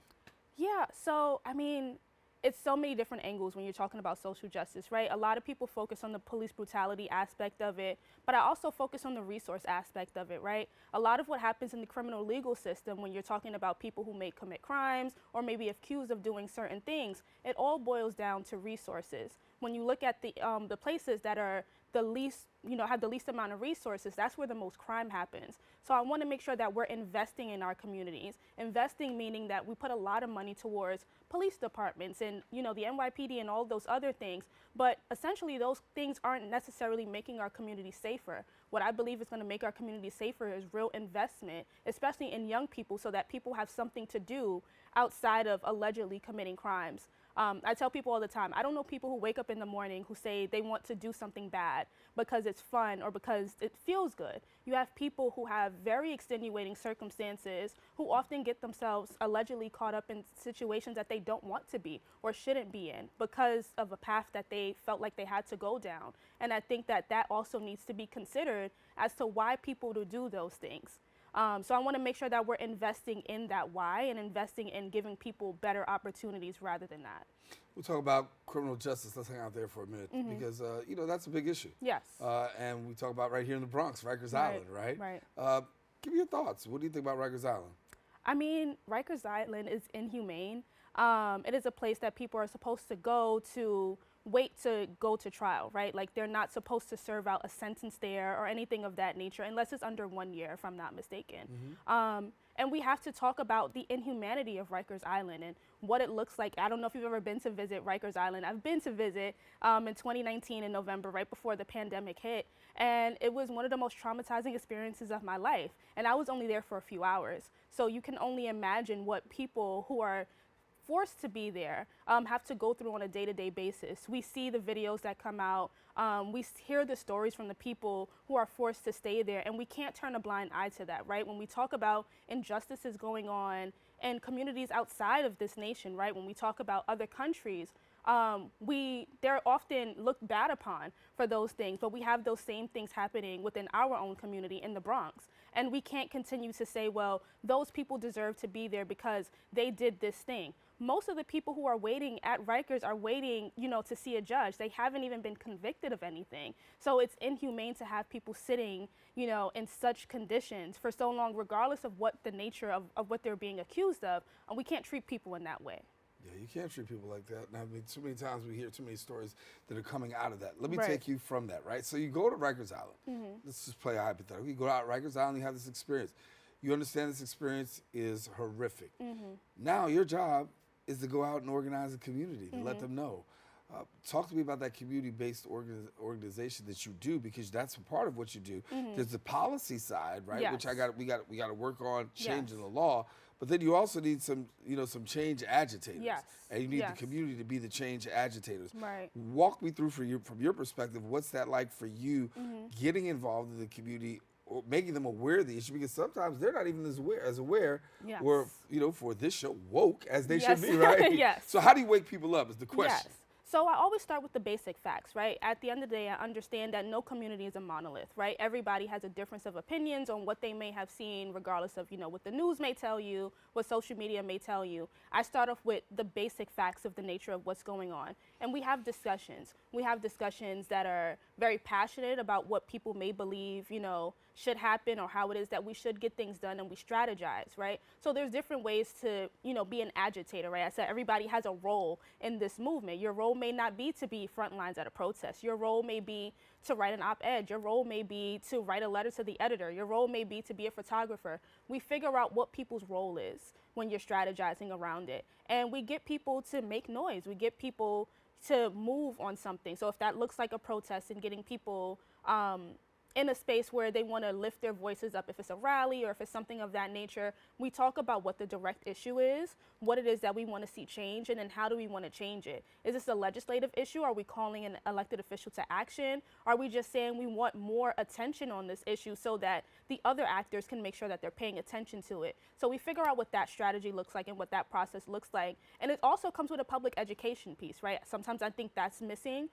Yeah, so, I mean, it's so many different angles when you're talking about social justice, right? A lot of people focus on the police brutality aspect of it, but I also focus on the resource aspect of it, right? A lot of what happens in the criminal legal system when you're talking about people who may commit crimes or maybe accused of doing certain things, it all boils down to resources. When you look at the places that are the least, you know, have the least amount of resources, that's where the most crime happens. So I want to make sure that we're investing in our communities. Investing meaning that we put a lot of money towards police departments and, you know, the NYPD and all those other things. But essentially those things aren't necessarily making our community safer. What I believe is going to make our community safer is real investment, especially in young people, so that people have something to do outside of allegedly committing crimes. I tell people all the time, I don't know people who wake up in the morning who say they want to do something bad because it's fun or because it feels good. You have people who have very extenuating circumstances who often get themselves allegedly caught up in situations that they don't want to be or shouldn't be in because of a path that they felt like they had to go down. And I think that that also needs to be considered as to why people do those things. So I want to make sure that we're investing in that why and investing in giving people better opportunities rather than that. We'll talk about criminal justice. Let's hang out there for a minute because, you know, that's a big issue. Yes. And we talk about right here in the Bronx, Rikers Island, right? Right. Give me your thoughts. What do you think about Rikers Island? I mean, Rikers Island is inhumane. It is a place that people are supposed to go to wait to go to trial, right? Like they're not supposed to serve out a sentence there or anything of that nature unless it's under 1 year, if I'm not mistaken. And we have to talk about the inhumanity of Rikers Island and what it looks like. I don't know if you've ever been to visit Rikers Island. I've been to visit in 2019 in November, right before the pandemic hit. And it was one of the most traumatizing experiences of my life. And I was only there for a few hours. So you can only imagine what people who are forced to be there have to go through on a day-to-day basis. We see the videos that come out. We hear the stories from the people who are forced to stay there, and we can't turn a blind eye to that, right? When we talk about injustices going on in communities outside of this nation, right? When we talk about other countries, they're often looked bad upon for those things, but we have those same things happening within our own community in the Bronx. And we can't continue to say, well, those people deserve to be there because they did this thing. Most of the people who are waiting at Rikers are waiting, to see a judge. They haven't even been convicted of anything. So it's inhumane to have people sitting, in such conditions for so long, regardless of what the nature of what they're being accused of. And we can't treat people in that way. Yeah, you can't treat people like that. And I mean, too many times we hear too many stories that are coming out of that. Let me take you from that, right? So you go to Rikers Island. Let's just play a hypothetical. You go out to Rikers Island, you have this experience. You understand this experience is horrific. Now your job is to go out and organize a community, to let them know. Talk to me about that community-based organization that you do, because that's a part of what you do. There's the policy side, right? Yes. Which we got to work on changing the law. But then you also need some change agitators. Yes. And you need the community to be the change agitators. Right. Walk me through from your perspective, what's that like for you getting involved in the community, or making them aware of the issue, because sometimes they're not even as aware or, for this show, woke as they should be, right? Yes. So how do you wake people up is the question. Yes. So I always start with the basic facts, right? At the end of the day, I understand that no community is a monolith, right? Everybody has a difference of opinions on what they may have seen, regardless of, what the news may tell you, what social media may tell you. I start off with the basic facts of the nature of what's going on. And we have discussions. We have discussions that are very passionate about what people may believe, should happen, or how it is that we should get things done, and we strategize, right? So there's different ways to, be an agitator, right? I said everybody has a role in this movement. Your role may not be to be front lines at a protest. Your role may be to write an op-ed. Your role may be to write a letter to the editor. Your role may be to be a photographer. We figure out what people's role is when you're strategizing around it. And we get people to make noise. We get people to move on something. So if that looks like a protest and getting people in a space where they want to lift their voices up, if it's a rally or if it's something of that nature, we talk about what the direct issue is, what it is that we want to see change, and then how do we want to change it. Is this a legislative issue? Are we calling an elected official to action? Are we just saying we want more attention on this issue so that the other actors can make sure that they're paying attention to it? So we figure out what that strategy looks like and what that process looks like. And it also comes with a public education piece, right? Sometimes I think that's missing.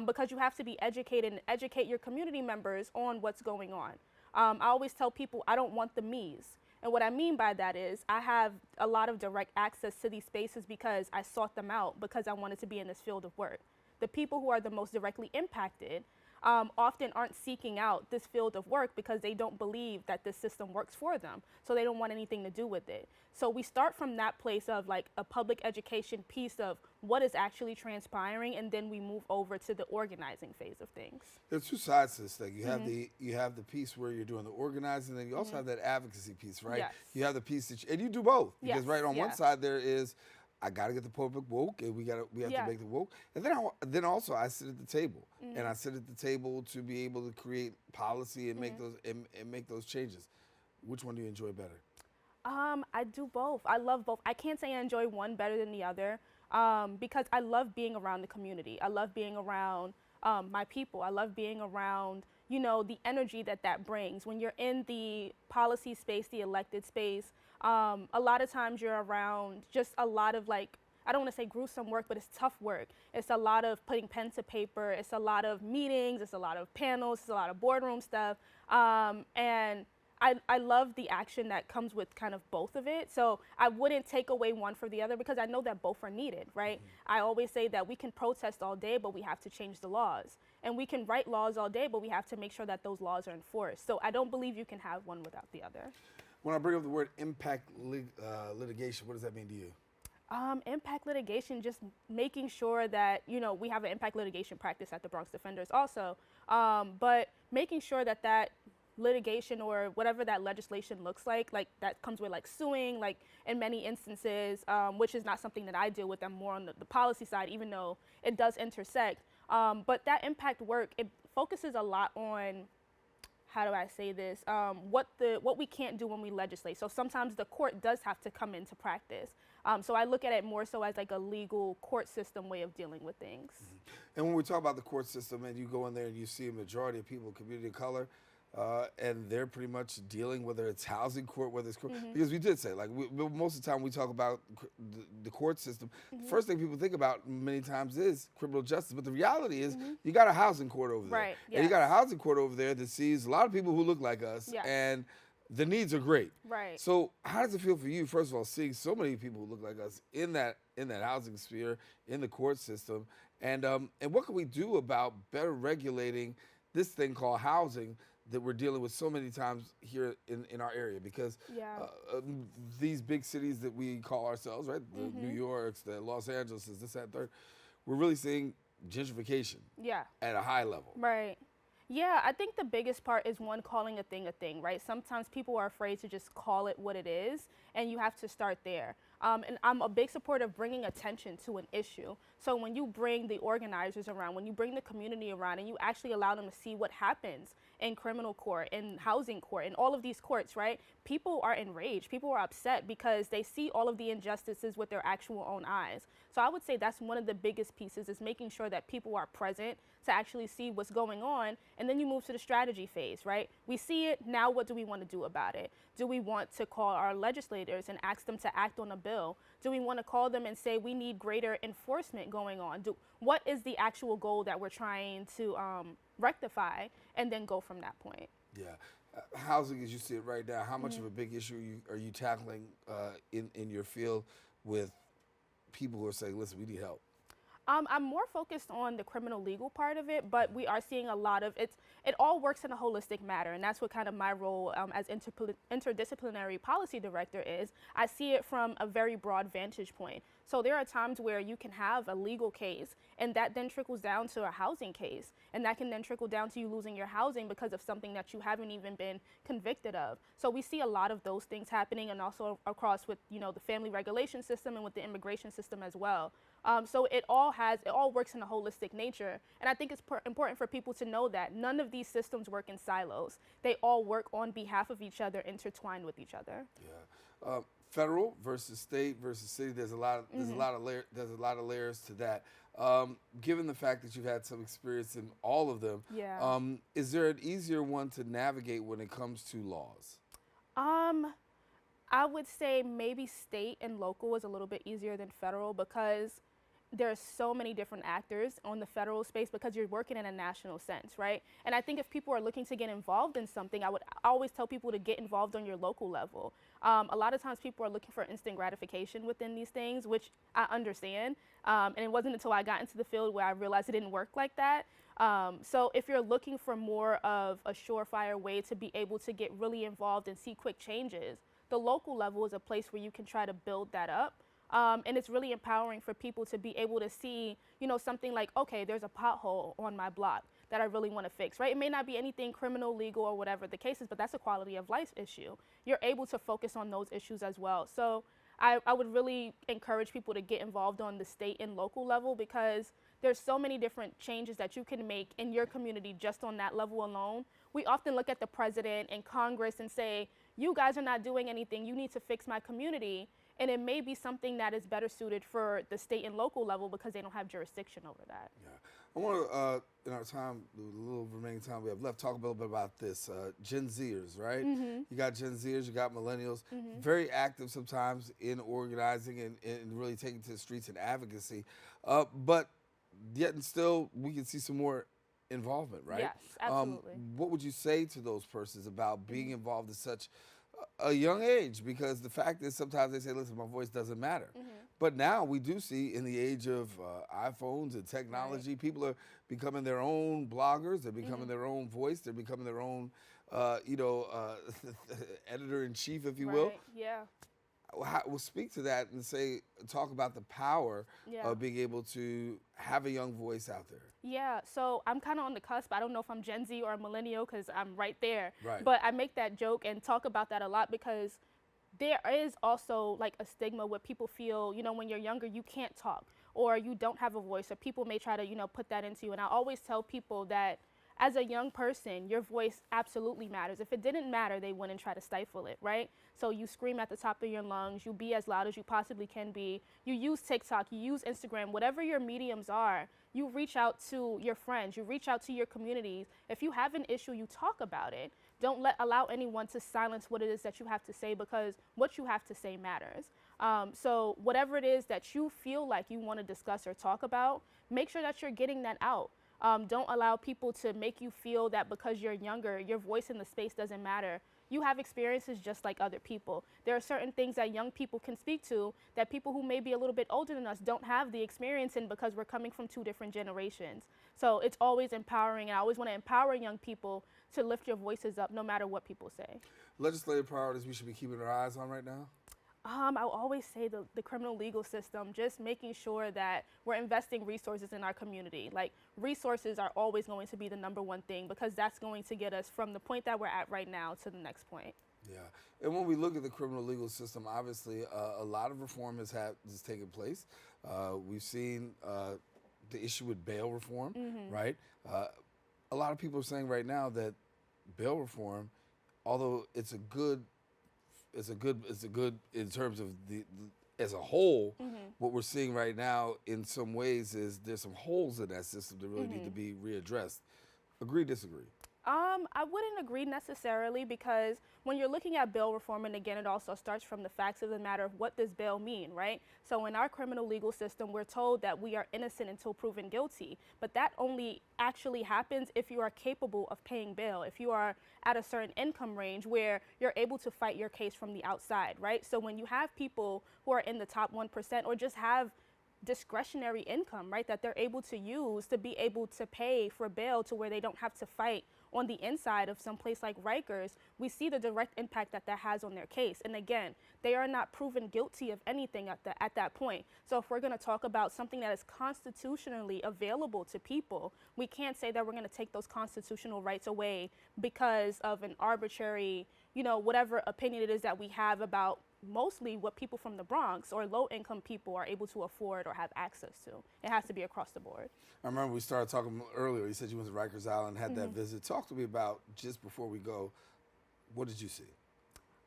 Because you have to be educated and educate your community members on what's going on. I always tell people I don't want the me's. And what I mean by that is I have a lot of direct access to these spaces because I sought them out because I wanted to be in this field of work. The people who are the most directly impacted often aren't seeking out this field of work because they don't believe that this system works for them. So they don't want anything to do with it. So we start from that place of like a public education piece of what is actually transpiring, and then we move over to the organizing phase of things. There's two sides to this thing. You have the piece where you're doing the organizing, and then you also have that advocacy piece, right? Yes. You have the piece and you do both. Because Yes, right on one yes. side there is, I got to get the public woke, and we have to make the woke. And then also I sit at the table, and I sit at the table to be able to create policy and make those and make those changes. Which one do you enjoy better? I do both. I love both. I can't say I enjoy one better than the other because I love being around the community. I love being around my people. I love being around, the energy that brings. When you're in the policy space, the elected space, a lot of times you're around just a lot of I don't want to say gruesome work, but it's tough work. It's a lot of putting pen to paper. It's a lot of meetings. It's a lot of panels. It's a lot of boardroom stuff. And I love the action that comes with kind of both of it. So I wouldn't take away one for the other because I know that both are needed, right? I always say that we can protest all day, but we have to change the laws. And we can write laws all day, but we have to make sure that those laws are enforced. So I don't believe you can have one without the other. When I bring up the word impact litigation, what does that mean to you? Impact litigation, just making sure that, we have an impact litigation practice at the Bronx Defenders also, but making sure that litigation or whatever that legislation looks like that comes with suing, in many instances, which is not something that I deal with. I'm more on the policy side, even though it does intersect. But that impact work, it focuses a lot on how do I say this, what we can't do when we legislate. So sometimes the court does have to come into practice. So I look at it more so as like a legal court system way of dealing with things. And when we talk about the court system and you go in there and you see a majority of people, community of color, and they're pretty much dealing, whether it's housing court, whether it's court, because we did say, like, most of the time we talk about the court system, the first thing people think about many times is criminal justice, but the reality is you got a housing court over there. Right, And you got a housing court over there that sees a lot of people who look like us, and the needs are great. Right. So how does it feel for you, first of all, seeing so many people who look like us in that housing sphere, in the court system, and what can we do about better regulating this thing called housing that we're dealing with so many times here in our area? Because these big cities that we call ourselves, right, the New Yorks, the Los Angeleses, this, that, and third, we're really seeing gentrification at a high level. Right. Yeah, I think the biggest part is one, calling a thing, right? Sometimes people are afraid to just call it what it is, and you have to start there. And I'm a big supporter of bringing attention to an issue. So when you bring the organizers around, when you bring the community around, and you actually allow them to see what happens in criminal court, in housing court, in all of these courts, right? People are enraged. People are upset because they see all of the injustices with their actual own eyes. So I would say that's one of the biggest pieces, is making sure that people are present to actually see what's going on. And then you move to the strategy phase, right? We see it, now what do we want to do about it? Do we want to call our legislators and ask them to act on a bill? Do we want to call them and say we need greater enforcement going on? What is the actual goal that we're trying to rectify, and then go from that point? Yeah. Housing, as you see it right now, how much of a big issue are you tackling in your field with people who are saying, listen, we need help? I'm more focused on the criminal legal part of it, but we are seeing a lot of it all works in a holistic manner, and that's what kind of my role as interdisciplinary policy director is. I see it from a very broad vantage point. So there are times where you can have a legal case, and that then trickles down to a housing case, and that can then trickle down to you losing your housing because of something that you haven't even been convicted of. So we see a lot of those things happening, and also across with, you know, the family regulation system and with the immigration system as well. So it all works in a holistic nature, and I think it's important for people to know that none of these systems work in silos. They all work on behalf of each other, intertwined with each other. Yeah. Federal versus state versus city. There's a lot of layers to that. Given the fact that you've had some experience in all of them, is there an easier one to navigate when it comes to laws? I would say maybe state and local is a little bit easier than federal, because there's so many different actors on the federal space, because you're working in a national sense, right? And I think if people are looking to get involved in something, I would always tell people to get involved on your local level. A lot of times people are looking for instant gratification within these things, which I understand. And it wasn't until I got into the field where I realized it didn't work like that. So if you're looking for more of a surefire way to be able to get really involved and see quick changes, the local level is a place where you can try to build that up. And it's really empowering for people to be able to see, you know, something like, okay, there's a pothole on my block that I really want to fix, right? It may not be anything criminal, legal, or whatever the case is, but that's a quality of life issue. You're able to focus on those issues as well. So I would really encourage people to get involved on the state and local level, because there's so many different changes that you can make in your community just on that level alone. We often look at the president and Congress and say, you guys are not doing anything, you need to fix my community. And it may be something that is better suited for the state and local level, because they don't have jurisdiction over that. Yeah. I want to, in our time, the little remaining time we have left, talk a little bit about this. Gen Zers, right? You got Gen Zers, you got millennials, very active sometimes in organizing and really taking to the streets and advocacy. But yet and still, we can see some more involvement, right? Yes, absolutely. What would you say to those persons about being involved at such a young age? Because the fact is, sometimes they say, listen, my voice doesn't matter. But now we do see, in the age of iPhones and technology, people are becoming their own bloggers, they're becoming their own voice, they're becoming their own, editor-in-chief, if you will. Yeah. We'll speak to that and talk about the power of being able to have a young voice out there. Yeah, so I'm kind of on the cusp. I don't know if I'm Gen Z or a millennial, because I'm right there. Right. But I make that joke and talk about that a lot, because there is also like a stigma where people feel, you know, when you're younger, you can't talk, or you don't have a voice, or people may try to, you know, put that into you. And I always tell people that as a young person, your voice absolutely matters. If it didn't matter, they wouldn't try to stifle it, right? So you scream at the top of your lungs, you be as loud as you possibly can be, you use TikTok, you use Instagram, whatever your mediums are, you reach out to your friends, you reach out to your communities. If you have an issue, you talk about it. Don't allow anyone to silence what it is that you have to say, because what you have to say matters. So whatever it is that you feel like you want to discuss or talk about, make sure that you're getting that out. Don't allow people to make you feel that because you're younger, your voice in the space doesn't matter. You have experiences just like other people. There are certain things that young people can speak to that people who may be a little bit older than us don't have the experience in, because we're coming from 2 different generations. So it's always empowering, and I always want to empower young people to lift your voices up no matter what people say. Legislative priorities we should be keeping our eyes on right now? I would always say the criminal legal system, just making sure that we're investing resources in our community. Like, resources are always going to be the #1 thing, because that's going to get us from the point that we're at right now to the next point. Yeah, and when we look at the criminal legal system, obviously a lot of reform has taken place. We've seen the issue with bail reform, right? A lot of people are saying right now that bail reform, although it's a good in terms of the as a whole. What we're seeing right now in some ways is there's some holes in that system that really need to be readdressed. Agree, disagree? I wouldn't agree necessarily, because when you're looking at bail reform, and again, it also starts from the facts of the matter of what does bail mean, right? So in our criminal legal system, we're told that we are innocent until proven guilty, but that only actually happens if you are capable of paying bail, if you are at a certain income range where you're able to fight your case from the outside, right? So when you have people who are in the top 1% or just have discretionary income, right, that they're able to use to be able to pay for bail to where they don't have to fight on the inside of some place like Rikers, we see the direct impact that that has on their case. And again, they are not proven guilty of anything at that point. So if we're going to talk about something that is constitutionally available to people, we can't say that we're going to take those constitutional rights away because of an arbitrary, whatever opinion it is that we have about mostly what people from the Bronx or low-income people are able to afford or have access to. It has to be across the board. I remember we started talking earlier. You said you went to Rikers Island, had that visit. Talk to me about, just before we go, what did you see?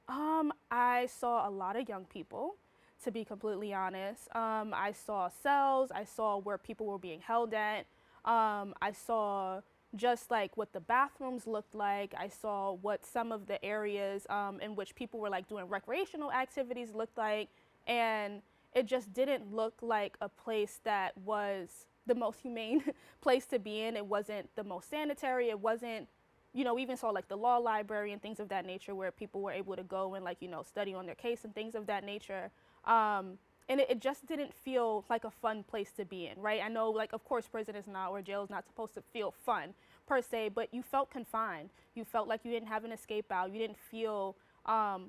I saw a lot of young people, to be completely honest. I saw cells. I saw where people were being held at. I saw just like what the bathrooms looked like. I saw what some of the areas in which people were like doing recreational activities looked like. And it just didn't look like a place that was the most humane place to be in. It wasn't the most sanitary. It wasn't, we even saw like the law library and things of that nature where people were able to go and study on their case and things of that nature. And it just didn't feel like a fun place to be in, right? I know, of course, prison is not, or jail is not supposed to feel fun per se, but you felt confined. You felt like you didn't have an escape out. You didn't feel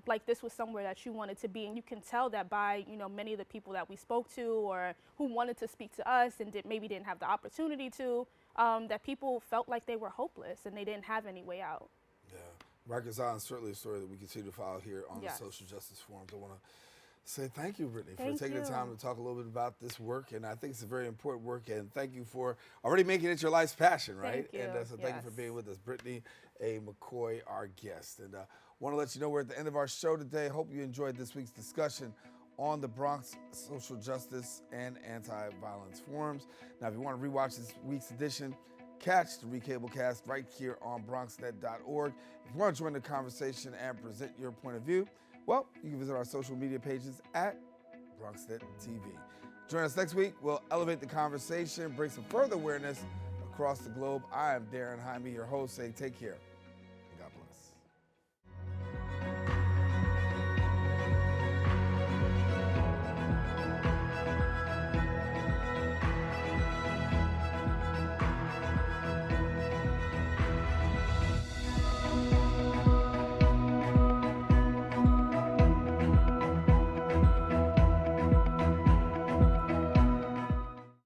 like this was somewhere that you wanted to be. And you can tell that by, many of the people that we spoke to or who wanted to speak to us and maybe didn't have the opportunity to, that people felt like they were hopeless and they didn't have any way out. Yeah, Rikers Island is certainly a story that we continue to follow here on the Social Justice Forum. I want to say thank you, Brittany, for taking the time to talk a little bit about this work. And I think it's a very important work. And thank you for already making it your life's passion, right? Thank you. And so thank you for being with us. Brittany A. McCoy, our guest. And want to let you know we're at the end of our show today. Hope you enjoyed this week's discussion on the Bronx Social Justice and Anti-Violence Forums. Now, if you want to rewatch this week's edition, catch the Recablecast right here on BronxNet.org. If you want to join the conversation and present your point of view, well, you can visit our social media pages at BronxNet TV. Join us next week. We'll elevate the conversation, bring some further awareness across the globe. I am Daren, Jaime, your host, saying take care.